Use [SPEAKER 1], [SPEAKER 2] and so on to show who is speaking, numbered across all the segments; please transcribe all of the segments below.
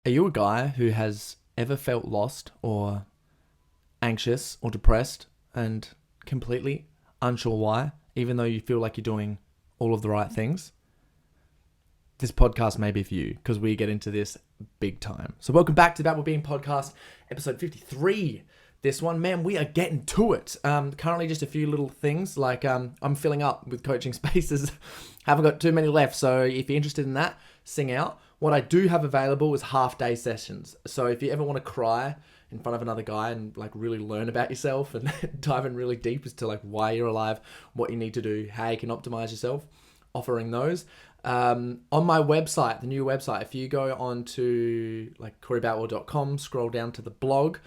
[SPEAKER 1] Are you a guy who has ever felt lost or anxious or depressed and completely unsure why, even though you feel like you're doing all of the right things? This podcast may be for you because we get into this big time. So welcome back to the ABoutWellbeing podcast, episode 53. This one, man, we are getting to it. Currently just a few little things like I'm filling up with coaching spaces. Haven't got too many left. So if you're interested in that, sing out. What I do have available is half-day sessions. So if you ever want to cry in front of another guy and like really learn about yourself and dive in really deep as to like why you're alive, what you need to do, how you can optimize yourself, offering those. On my website, the new website, if you go on to like CoreyBoutwell.com, scroll down to the blog,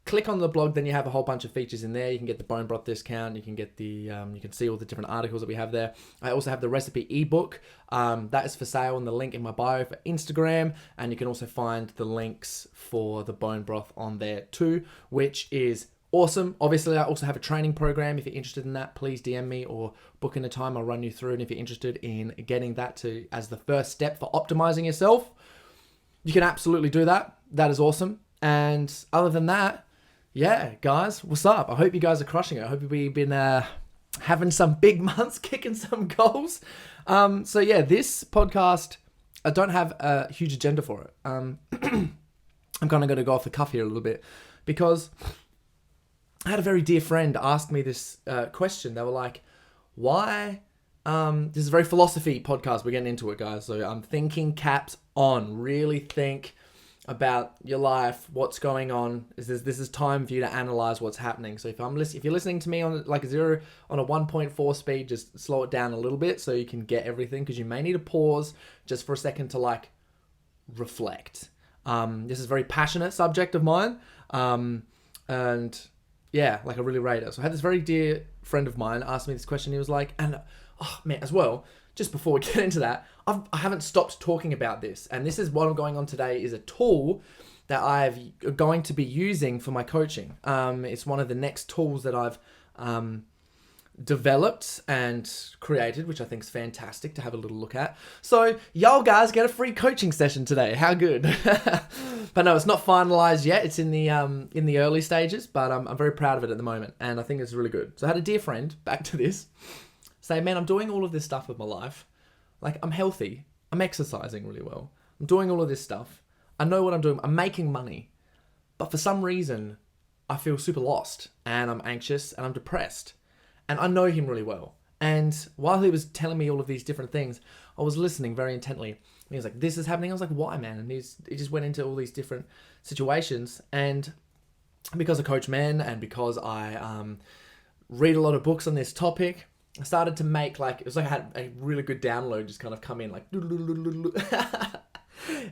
[SPEAKER 1] click on the blog, then you have a whole bunch of features in there. You can get the bone broth discount. You can get the, you can see all the different articles that we have there. I also have the recipe ebook. That is for sale in the link in my bio for Instagram. And you can also find the links for the bone broth on there too, which is awesome. Obviously, I also have a training program. If you're interested in that, please DM me or book in a time. I'll run you through. And if you're interested in getting that to as the first step for optimizing yourself, you can absolutely do that. That is awesome. And other than that, yeah, guys, what's up? I hope you guys are crushing it. I hope you've been having some big months, kicking some goals. So yeah, this podcast, I don't have a huge agenda for it. I'm kind of going to go off the cuff here a little bit because I had a very dear friend ask me this question. They were like, why? This is a very philosophy podcast. We're getting into it, guys. So I'm thinking caps on. Really think about your life, what's going on. This is time for you to analyze what's happening. So if you're listening to me on like a 1.4 speed, just slow it down a little bit so you can get everything, because you may need to pause just for a second to like reflect. This is a very passionate subject of mine, and yeah, like I really rate it. So I had this very dear friend of mine ask me this question. He was like, and oh man, as well, just before we get into that, I haven't stopped talking about this. And this is what I'm going on today is a tool that I'm going to be using for my coaching. It's one of the next tools that I've developed and created, which I think is fantastic to have a little look at. So y'all guys get a free coaching session today. How good. But no, it's not finalized yet. It's in the early stages, but I'm very proud of it at the moment. And I think it's really good. So I had a dear friend, back to this, say, man, I'm doing all of this stuff with my life. Like, I'm healthy. I'm exercising really well. I'm doing all of this stuff. I know what I'm doing. I'm making money. But for some reason, I feel super lost and I'm anxious and I'm depressed. And I know him really well. And while he was telling me all of these different things, I was listening very intently. And he was like, this is happening. I was like, why, man? And he just went into all these different situations. And because I coach men and because I read a lot of books on this topic, I started to make like, it was like I had a really good download just kind of come in like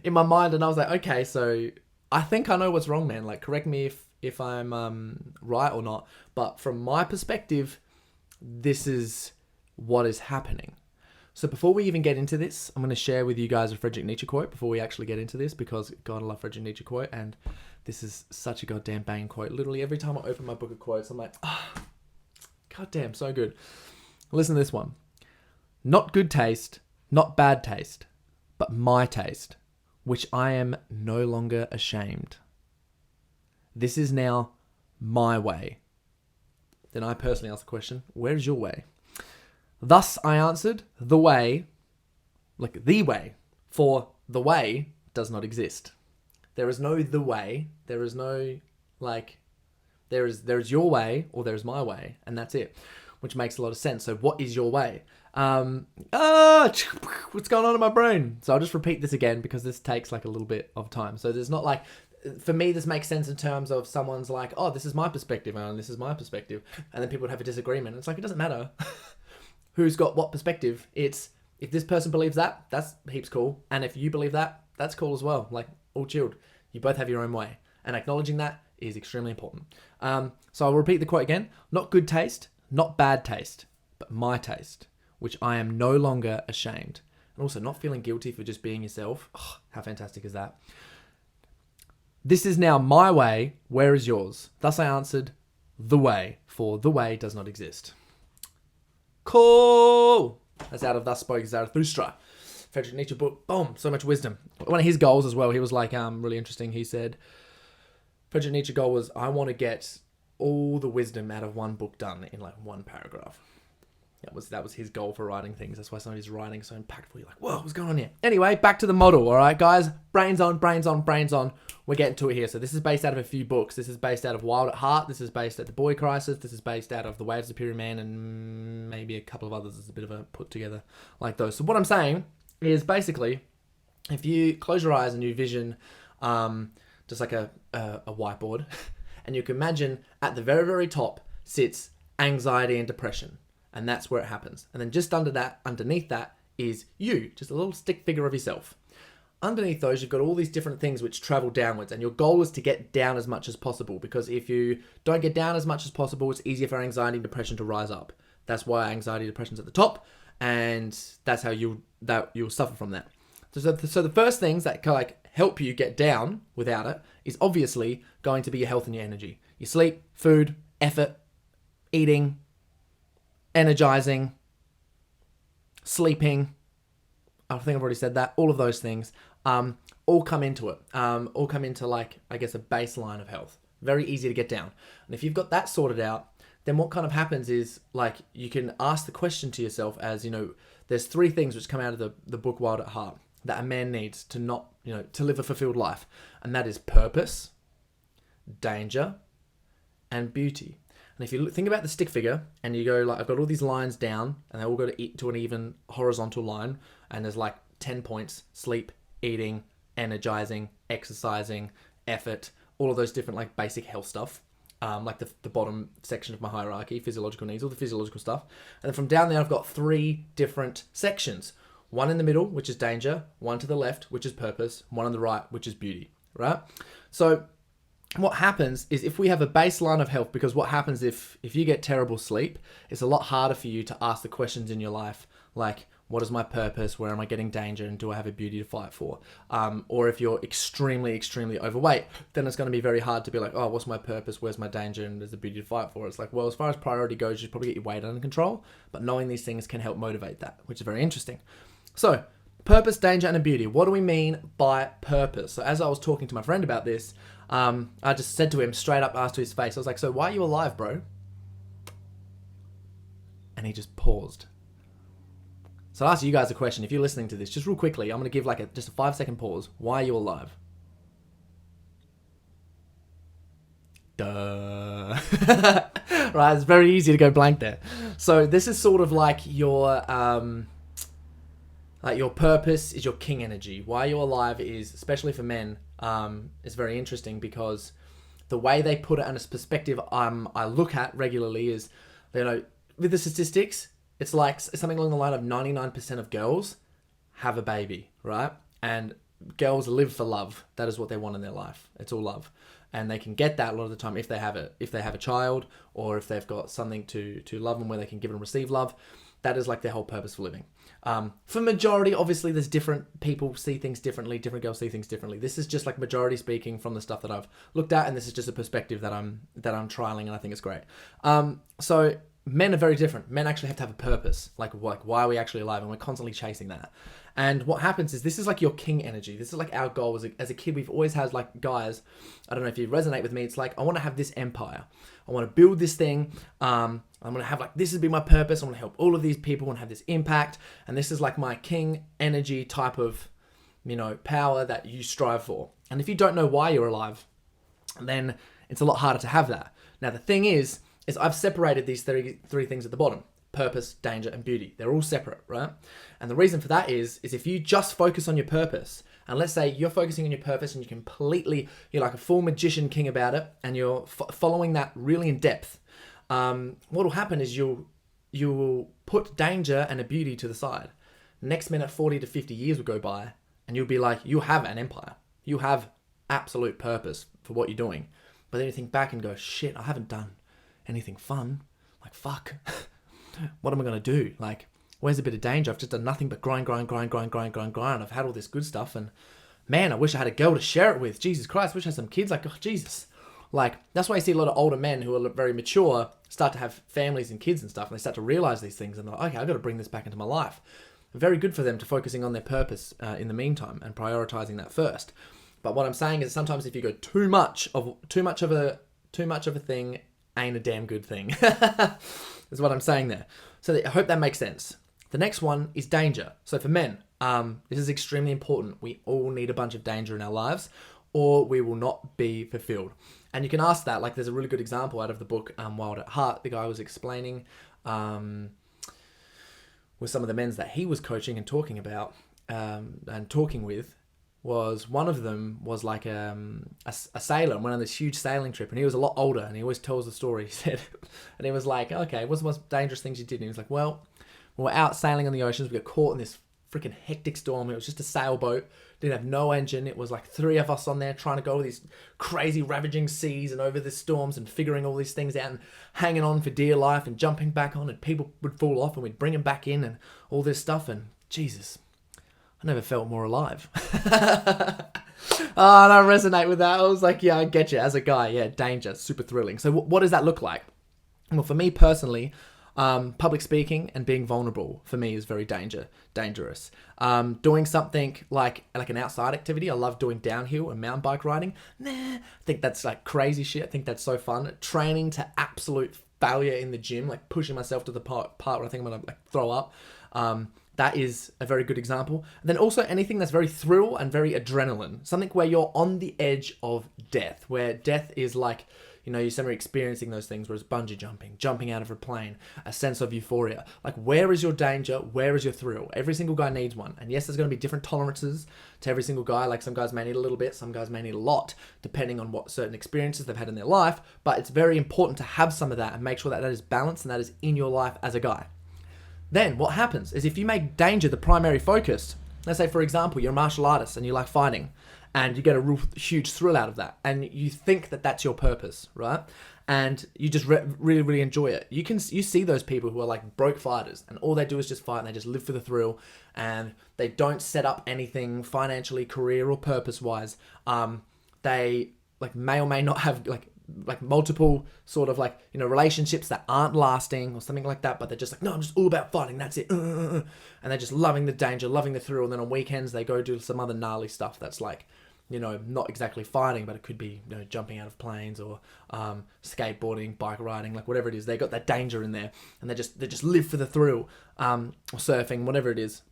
[SPEAKER 1] in my mind. And I was like, okay, so I think I know what's wrong, man. Like, correct me if I'm right or not. But from my perspective, this is what is happening. So before we even get into this, I'm going to share with you guys a Friedrich Nietzsche quote before we actually get into this, because God, I love Friedrich Nietzsche quote. And this is such a goddamn banging quote. Literally every time I open my book of quotes, I'm like, oh, goddamn, so good. Listen to this one. Not good taste, not bad taste, but my taste, which I am no longer ashamed. This is now my way. Then I personally asked the question, where is your way? Thus I answered, the way, like the way, for the way does not exist. There is no the way. There is no like, there is your way or there is my way, and that's it. Which makes a lot of sense. So what is your way? What's going on in my brain? So I'll just repeat this again because this takes like a little bit of time. So there's not like, for me, this makes sense in terms of someone's like, oh, this is my perspective and this is my perspective. And then people would have a disagreement. It's like, it doesn't matter who's got what perspective. It's, if this person believes that, that's heaps cool. And if you believe that, that's cool as well. Like, all chilled. You both have your own way. And acknowledging that is extremely important. So I'll repeat the quote again. Not good taste, not bad taste, but my taste, which I am no longer ashamed. And also not feeling guilty for just being yourself. Oh, how fantastic is that? This is now my way. Where is yours? Thus I answered, the way, for the way does not exist. Cool. That's out of Thus Spoke Zarathustra. Friedrich Nietzsche book, boom, so much wisdom. One of his goals as well, he was like, really interesting. He said, Friedrich Nietzsche's goal was, I want to get all the wisdom out of one book done in like one paragraph. That was his goal for writing things. That's why some of his writing is so impactful. You're like, whoa, what's going on here? Anyway, back to the model, all right, guys? Brains on, brains on, brains on. We're getting to it here. So this is based out of a few books. This is based out of Wild at Heart. This is based at The Boy Crisis. This is based out of The Way of the Superior Man, and maybe a couple of others. It's a bit of a put together like those. So what I'm saying is basically, if you close your eyes and you vision just like a whiteboard, and you can imagine at the very, very top sits anxiety and depression. And that's where it happens. And then just underneath that is you, just a little stick figure of yourself. Underneath those, you've got all these different things which travel downwards. And your goal is to get down as much as possible. Because if you don't get down as much as possible, it's easier for anxiety and depression to rise up. That's why anxiety and depression's at the top. And that's how you'll suffer from that. So the first things that can like help you get down without it is obviously going to be your health and your energy. Your sleep, food, effort, eating, energizing, sleeping. I think I've already said that. All of those things all come into it. All come into like, I guess, a baseline of health. Very easy to get down. And if you've got that sorted out, then what kind of happens is like you can ask the question to yourself as, there's 3 things which come out of the book Wild at Heart that a man needs to not, to live a fulfilled life. And that is purpose, danger, and beauty. And if you think about the stick figure and you go like, I've got all these lines down and they all go to an even horizontal line, and there's like 10 points: sleep, eating, energizing, exercising, effort, all of those different like basic health stuff. Like the bottom section of my hierarchy, physiological needs, all the physiological stuff. And then from down there, I've got 3 different sections. One in the middle, which is danger, one to the left, which is purpose, one on the right, which is beauty, right? So what happens is if we have a baseline of health, because what happens if you get terrible sleep, it's a lot harder for you to ask the questions in your life, like, what is my purpose? Where am I getting danger? And do I have a beauty to fight for? Or if you're extremely, extremely overweight, then it's going to be very hard to be like, oh, what's my purpose? Where's my danger? And there's a beauty to fight for. It's like, well, as far as priority goes, you should probably get your weight under control. But knowing these things can help motivate that, which is very interesting. So purpose, danger, and a beauty. What do we mean by purpose? So as I was talking to my friend about this, I just said to him straight up, asked to his face, I was like, so why are you alive, bro? And he just paused. So I'll ask you guys a question. If you're listening to this, just real quickly, I'm going to give like just a 5-second pause. Why are you alive? Duh. Right, it's very easy to go blank there. So this is sort of like your purpose is your king energy. Why you're alive is, especially for men, is very interesting because the way they put it in a perspective I look at regularly is, with the statistics, it's like something along the line of 99% of girls have a baby, right? And girls live for love. That is what they want in their life. It's all love. And they can get that a lot of the time if they have a child, or if they've got something to love them where they can give and receive love. That is like their whole purpose for living. For majority, obviously, there's different people see things differently. Different girls see things differently. This is just like majority speaking from the stuff that I've looked at, and this is just a perspective that I'm trialing, and I think it's great. So men are very different. Men actually have to have a purpose, like why are we actually alive, and we're constantly chasing that. And what happens is this is like your king energy. This is like our goal as a kid. We've always had like guys. I don't know if you resonate with me. It's like I want to have this empire. I want to build this thing. I'm going to have like, this would be my purpose. I want to help all of these people and have this impact. And this is like my king energy type of, power that you strive for. And if you don't know why you're alive, then it's a lot harder to have that. Now, the thing is I've separated these three things at the bottom: purpose, danger, and beauty. They're all separate, right? And the reason for that is if you just focus on your purpose, and let's say you're focusing on your purpose and you're like a full magician king about it, and you're following that really in depth, what will happen is you'll put danger and a beauty to the side. Next minute, 40 to 50 years will go by, and you'll be like, you have an empire. You have absolute purpose for what you're doing. But then you think back and go, shit, I haven't done anything fun. Like, fuck. What am I going to do? Like, where's a bit of danger? I've just done nothing but grind. I've had all this good stuff, and man, I wish I had a girl to share it with. Jesus Christ, I wish I had some kids. Like, oh, Jesus. Like, that's why I see a lot of older men who are very mature start to have families and kids and stuff, and they start to realize these things, and they're like, okay, I've got to bring this back into my life. very good for them to focusing on their purpose in the meantime and prioritizing that first. But what I'm saying is sometimes if you go too much of a thing ain't a damn good thing. Is what I'm saying there. So I hope that makes sense. The next one is danger. So for men, this is extremely important. We all need a bunch of danger in our lives, or we will not be fulfilled. And you can ask that. Like, there's a really good example out of the book Wild at Heart. The guy was explaining with some of the men that he was coaching and talking about and talking with. Was one of them was like a sailor and went on this huge sailing trip, and he was a lot older, and he always tells the story. He said, and he was like, okay, what's the most dangerous things you did? And he was like, well, we were out sailing on the oceans, we got caught in this freaking hectic storm. It was just a sailboat, didn't have no engine. It was like 3 of us on there trying to go over these crazy ravaging seas and over the storms and figuring all these things out and hanging on for dear life and jumping back on, and people would fall off and we'd bring them back in and all this stuff. And Jesus, I never felt more alive. Oh, and I resonate with that. I was like, yeah, I get you. As a guy, yeah, danger, super thrilling. So what does that look like? Well, for me personally, public speaking and being vulnerable for me is very dangerous. Doing something like an outside activity. I love doing downhill and mountain bike riding. I think that's like crazy shit. I think that's so fun. Training to absolute failure in the gym, like pushing myself to the part where I think I'm gonna like throw up. That is a very good example. And then also anything that's very thrill and very adrenaline. Something where you're on the edge of death, where death is like, you know, you're somewhere experiencing those things, whereas bungee jumping out of a plane, a sense of euphoria. Like, where is your danger? Where is your thrill? Every single guy needs one. And yes, there's going to be different tolerances to every single guy. Like, some guys may need a little bit, some guys may need a lot, depending on what certain experiences they've had in their life. But it's very important to have some of that and make sure that that is balanced and that is in your life as a guy. Then what happens is if you make danger the primary focus, let's say, for example, you're a martial artist and you like fighting and you get a real huge thrill out of that and you think that that's your purpose, right? And you just really, really enjoy it. You see those people who are like broke fighters and all they do is just fight and they just live for the thrill and they don't set up anything financially, career or purpose-wise. They like may or may not have like multiple sort of like, you know, relationships that aren't lasting or something like that, but they're just like, no, I'm just all about fighting, that's it. And they're just loving the danger, loving the thrill. And then on weekends they go do some other gnarly stuff that's like, you know, not exactly fighting, but it could be, you know, jumping out of planes or skateboarding, bike riding, like whatever it is. They got that danger in there and they just live for the thrill, or surfing, whatever it is.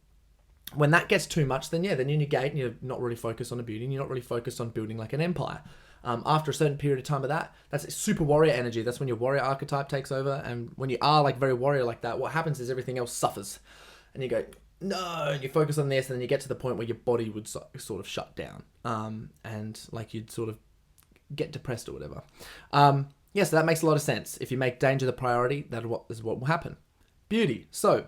[SPEAKER 1] When that gets too much, then you negate and you're not really focused on the beauty and you're not really focused on building like an empire. After a certain period of time of that, that's super warrior energy. That's when your warrior archetype takes over. And when you are like very warrior like that, what happens is everything else suffers. And you go, no, and you focus on this and then you get to the point where your body would sort of shut down. And like you'd sort of get depressed or whatever. So that makes a lot of sense. If you make danger the priority, that is what will happen. Beauty. So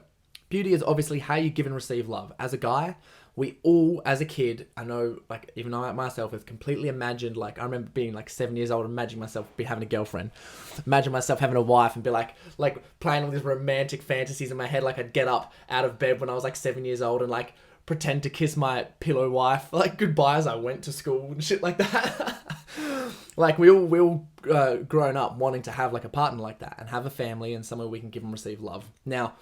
[SPEAKER 1] beauty is obviously how you give and receive love. As a guy, we all, as a kid, I know, like, even I myself have completely imagined, like, I remember being, like, 7 years old, imagining myself be having a girlfriend. Imagine myself having a wife and be, like playing all these romantic fantasies in my head. Like, I'd get up out of bed when I was, like, 7 years old and, like, pretend to kiss my pillow wife, like, goodbye as I went to school and shit like that. Like, we all grown up wanting to have, like, a partner like that and have a family and somewhere we can give and receive love. Now,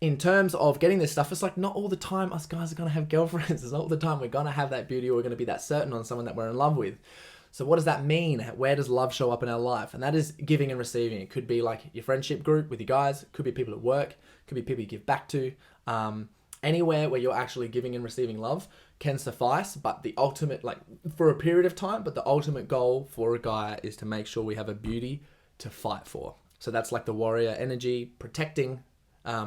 [SPEAKER 1] in terms of getting this stuff, it's like not all the time us guys are going to have girlfriends. It's not all the time we're going to have that beauty or we're going to be that certain on someone that we're in love with. So what does that mean? Where does love show up in our life? And that is giving and receiving. It could be like your friendship group with you guys. It could be people at work. It could be people you give back to. Anywhere where you're actually giving and receiving love can suffice. But the ultimate, like for a period of time, but the ultimate goal for a guy is to make sure we have a beauty to fight for. So that's like the warrior energy, protecting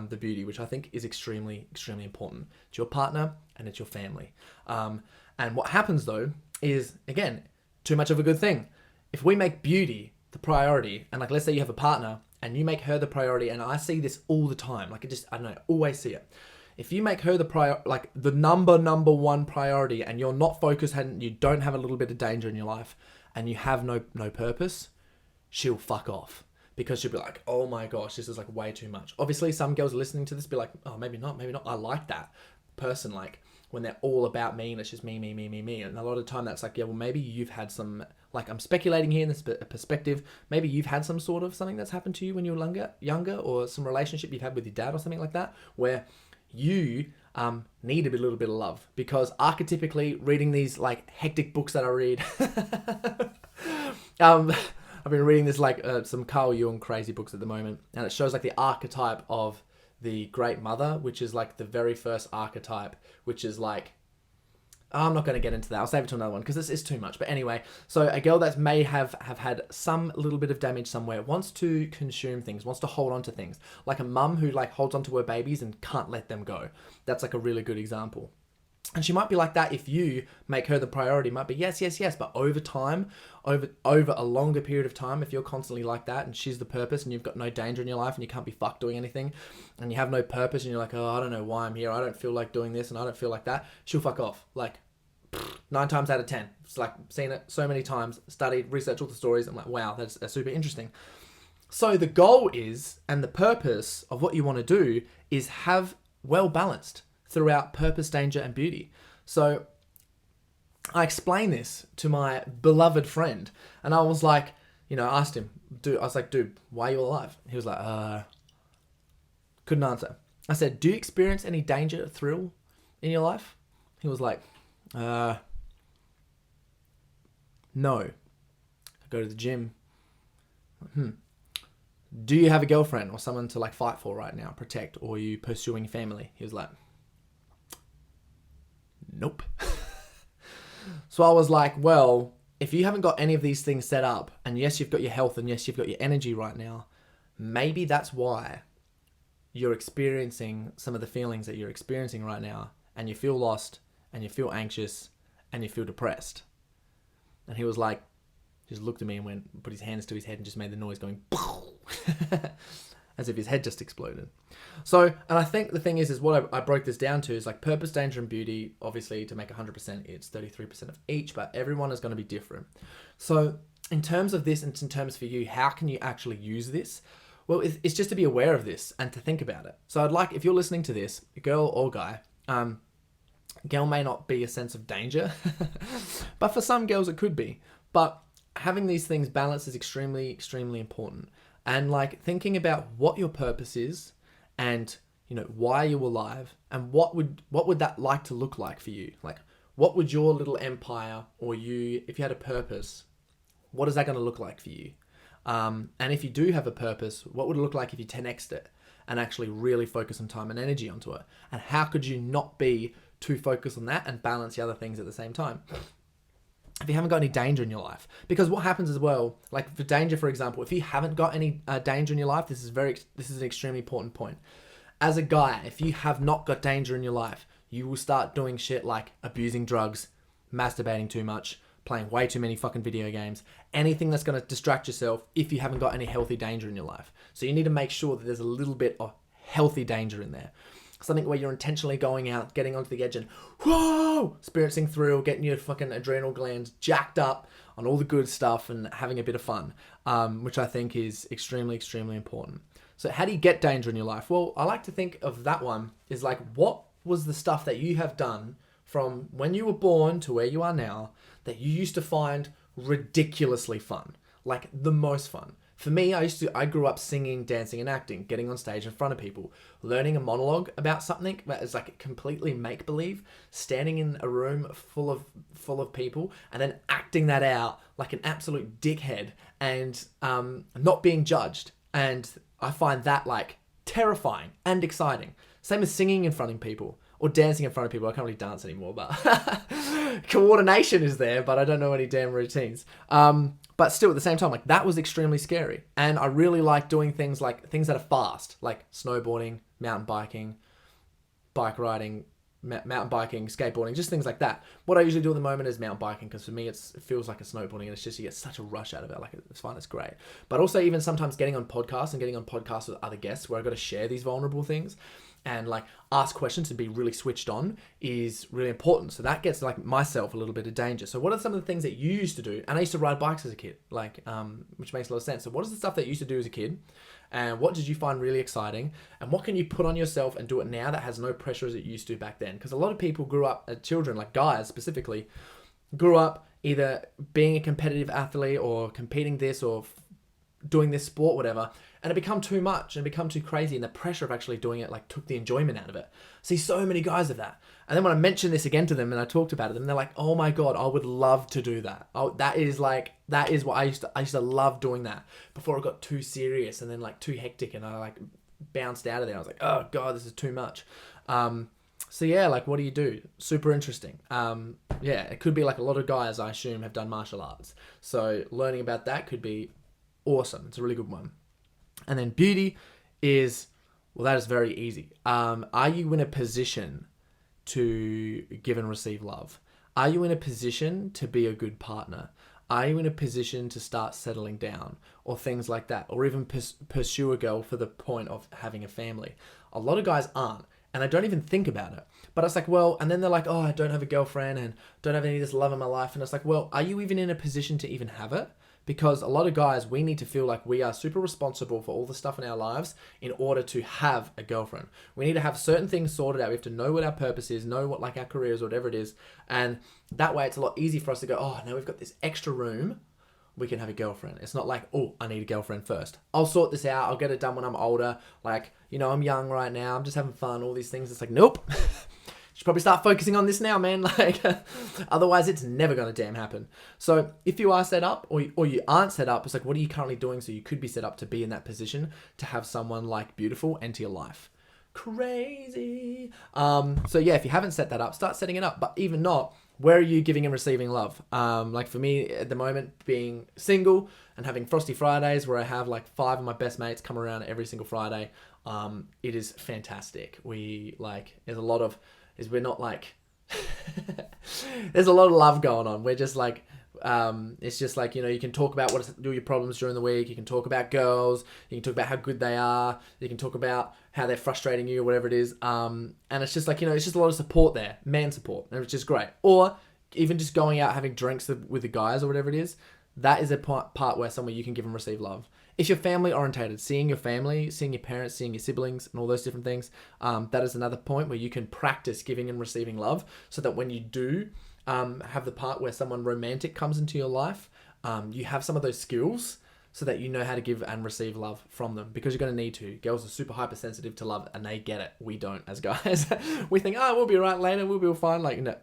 [SPEAKER 1] the beauty, which I think is extremely, extremely important. It's your partner and it's your family. And what happens though is, again, too much of a good thing. If we make beauty the priority, and like let's say you have a partner and you make her the priority, and I see this all the time, like I don't know, always see it. If you make her the number one priority and you're not focused and you don't have a little bit of danger in your life and you have no purpose, she'll fuck off. Because she'll be like, oh my gosh, this is like way too much. Obviously, some girls listening to this be like, oh, maybe not. I like that person, like when they're all about me and it's just me. And a lot of the time that's like, yeah, well, maybe you've had some, like I'm speculating here in this perspective, maybe you've had some sort of something that's happened to you when you were younger or some relationship you've had with your dad or something like that, where you need a little bit of love, because archetypically reading these like hectic books that I read, I've been reading this like some Carl Jung crazy books at the moment, and it shows like the archetype of the great mother, which is like the very first archetype, which is like, I'm not going to get into that. I'll save it to another one because this is too much. But anyway, so a girl that may have had some little bit of damage somewhere, wants to consume things, wants to hold on to things. Like a mum who like holds on to her babies and can't let them go. That's like a really good example. And she might be like that if you make her the priority. Might be yes. But over time, over a longer period of time, if you're constantly like that and she's the purpose and you've got no danger in your life and you can't be fucked doing anything and you have no purpose and you're like, oh, I don't know why I'm here. I don't feel like doing this and I don't feel like that. She'll fuck off. Like 9 times out of 10. It's like seen it so many times, studied, researched all the stories. I'm like, wow, that's super interesting. So the goal is, and the purpose of what you want to do is have well balanced throughout purpose, danger, and beauty. So I explained this to my beloved friend, and I was like, I asked him, dude, why are you alive? He was like, couldn't answer. I said, do you experience any danger, thrill in your life? He was like, no. I go to the gym. Do you have a girlfriend or someone to like fight for right now, protect, or are you pursuing family? He was like, nope. So I was like, well, if you haven't got any of these things set up, and yes, you've got your health, and yes, you've got your energy right now, maybe that's why you're experiencing some of the feelings that you're experiencing right now, and you feel lost, and you feel anxious, and you feel depressed. And he was like, just looked at me and put his hands to his head and just made the noise going, as if his head just exploded. So, and I think the thing is what I broke this down to is like purpose, danger, and beauty. Obviously, to make 100%, it's 33% of each, but everyone is going to be different. So in terms of this, and in terms for you, how can you actually use this? Well, it's just to be aware of this and to think about it. So I'd like, if you're listening to this, girl or guy, girl may not be a sense of danger, but for some girls it could be. But having these things balanced is extremely, extremely important. And like thinking about what your purpose is and, why you're alive and what would that like to look like for you? Like, what would your little empire or you, if you had a purpose, what is that going to look like for you? And if you do have a purpose, what would it look like if you 10x'd it and actually really focus some time and energy onto it? And how could you not be too focused on that and balance the other things at the same time? If you haven't got any danger in your life, because what happens as well, like for danger, for example, if you haven't got any danger in your life, this is an extremely important point. As a guy, if you have not got danger in your life, you will start doing shit like abusing drugs, masturbating too much, playing way too many fucking video games, anything that's going to distract yourself if you haven't got any healthy danger in your life. So you need to make sure that there's a little bit of healthy danger in there. Something where you're intentionally going out, getting onto the edge and whoa, experiencing thrill, getting your fucking adrenal glands jacked up on all the good stuff and having a bit of fun, which I think is extremely, extremely important. So how do you get danger in your life? Well, I like to think of that one is like, what was the stuff that you have done from when you were born to where you are now that you used to find ridiculously fun, like the most fun? For me, I grew up singing, dancing, and acting, getting on stage in front of people, learning a monologue about something that is like completely make-believe, standing in a room full of people, and then acting that out like an absolute dickhead and not being judged. And I find that like terrifying and exciting. Same as singing in front of people or dancing in front of people. I can't really dance anymore, but coordination is there, but I don't know any damn routines. But still, at the same time, like that was extremely scary. And I really like doing things that are fast, like snowboarding, mountain biking, bike riding, mountain biking, skateboarding, just things like that. What I usually do at the moment is mountain biking, because for me, it feels like a snowboarding, and it's just, you get such a rush out of it. Like it's fun, it's great. But also even sometimes getting on podcasts with other guests where I've got to share these vulnerable things and like ask questions and be really switched on is really important. So that gets like myself a little bit of danger. So what are some of the things that you used to do? And I used to ride bikes as a kid, like, which makes a lot of sense. So what is the stuff that you used to do as a kid? And what did you find really exciting? And what can you put on yourself and do it now that has no pressure as it used to back then? Because a lot of people grew up, children, like guys specifically, grew up either being a competitive athlete or competing this or doing this sport, whatever, and it become too much and become too crazy, and the pressure of actually doing it like took the enjoyment out of it. See so many guys of that. And then when I mentioned this again to them and I talked about it, and they're like, oh my God, I would love to do that. Oh, that is what I used to love doing that before it got too serious and then like too hectic, and I like bounced out of there. I was like, oh God, this is too much. So yeah, like what do you do? Super interesting. Yeah, it could be like a lot of guys, I assume, have done martial arts. So learning about that could be awesome. It's a really good one. And then beauty is, well, that is very easy. Are you in a position to give and receive love? Are you in a position to be a good partner? Are you in a position to start settling down or things like that? Or even pursue a girl for the point of having a family? A lot of guys aren't. And I don't even think about it. But it's like, well, and then they're like, oh, I don't have a girlfriend and don't have any of this love in my life. And it's like, well, are you even in a position to even have it? Because a lot of guys, we need to feel like we are super responsible for all the stuff in our lives in order to have a girlfriend. We need to have certain things sorted out. We have to know what our purpose is, know what like our career is, or whatever it is. And that way it's a lot easier for us to go, oh, now we've got this extra room, we can have a girlfriend. It's not like, oh, I need a girlfriend first. I'll sort this out. I'll get it done when I'm older. Like, you know, I'm young right now. I'm just having fun, all these things. It's like, nope. Should probably start focusing on this now, man. Like, otherwise it's never going to damn happen. So if you are set up or you aren't set up, it's like, what are you currently doing so you could be set up to be in that position to have someone like beautiful enter your life? Crazy. So yeah, if you haven't set that up, start setting it up. But even not, where are you giving and receiving love? Like for me at the moment, being single and having Frosty Fridays where I have like 5 of my best mates come around every single Friday. It is fantastic. We're not like, there's a lot of love going on. We're just like, it's just like, you know, you can talk about what are your problems during the week. You can talk about girls. You can talk about how good they are. You can talk about how they're frustrating you or whatever it is. And it's just like, you know, it's just a lot of support there, man support, and it's just great. Or even just going out, having drinks with the guys or whatever it is. That is a part where somewhere you can give and receive love. If you're family orientated, seeing your family, seeing your parents, seeing your siblings and all those different things, that is another point where you can practice giving and receiving love so that when you do have the part where someone romantic comes into your life, you have some of those skills so that you know how to give and receive love from them, because you're going to need to. Girls are super hypersensitive to love and they get it. We don't as guys. We think, oh, we'll be right later. We'll be fine. Like, no.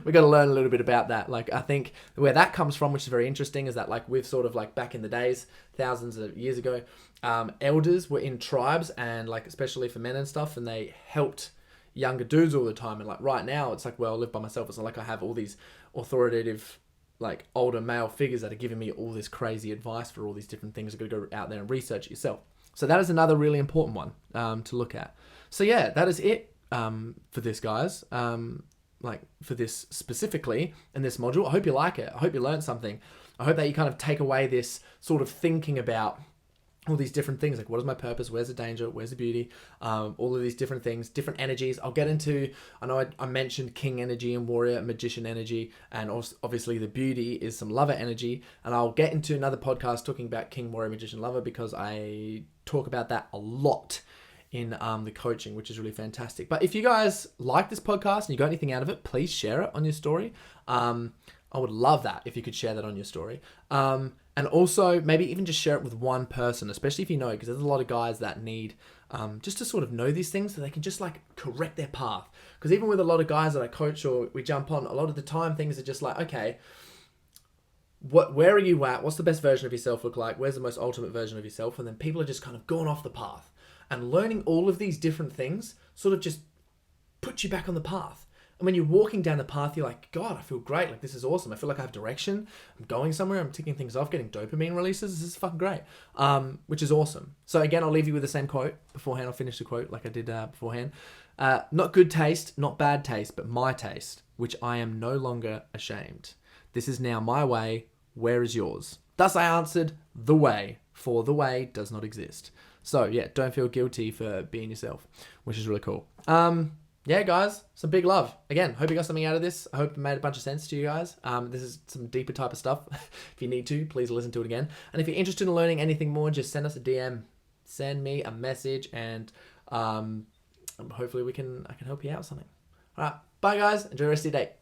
[SPEAKER 1] We got to learn a little bit about that. Like, I think where that comes from, which is very interesting, is that like we've sort of like back in the days, thousands of years ago, elders were in tribes and like, especially for men and stuff, and they helped younger dudes all the time. And like right now it's like, well, I live by myself. It's not like I have all these authoritative like older male figures that are giving me all this crazy advice for all these different things. You've got to go out there and research it yourself. So that is another really important one to look at. So yeah, that is it for this, guys. Like for this specifically in this module. I hope you like it. I hope you learned something. I hope that you kind of take away this sort of thinking about all these different things, like what is my purpose, where's the danger, where's the beauty, all of these different things, different energies. I'll get into, I know I mentioned king energy and warrior, magician energy, and also obviously the beauty is some lover energy, and I'll get into another podcast talking about king, warrior, magician, lover, because I talk about that a lot in the coaching, which is really fantastic. But if you guys like this podcast and you got anything out of it, please share it on your story. I would love that if you could share that on your story. And also maybe even just share it with one person, especially if you know, because there's a lot of guys that need just to sort of know these things so they can just like correct their path. Because even with a lot of guys that I coach or we jump on, a lot of the time things are just like, okay, where are you at? What's the best version of yourself look like? Where's the most ultimate version of yourself? And then people are just kind of going off the path. And learning all of these different things sort of just puts you back on the path. And when you're walking down the path, you're like, God, I feel great. Like, this is awesome. I feel like I have direction. I'm going somewhere. I'm ticking things off, getting dopamine releases. This is fucking great, which is awesome. So again, I'll leave you with the same quote beforehand. I'll finish the quote like I did beforehand. Not good taste, not bad taste, but my taste, which I am no longer ashamed. This is now my way. Where is yours? Thus I answered, the way, for the way does not exist. So yeah, don't feel guilty for being yourself, which is really cool. Yeah, guys, some big love. Again, hope you got something out of this. I hope it made a bunch of sense to you guys. This is some deeper type of stuff. If you need to, please listen to it again. And if you're interested in learning anything more, just send us a DM. Send me a message, and hopefully I can help you out with something. All right, bye, guys. Enjoy the rest of your day.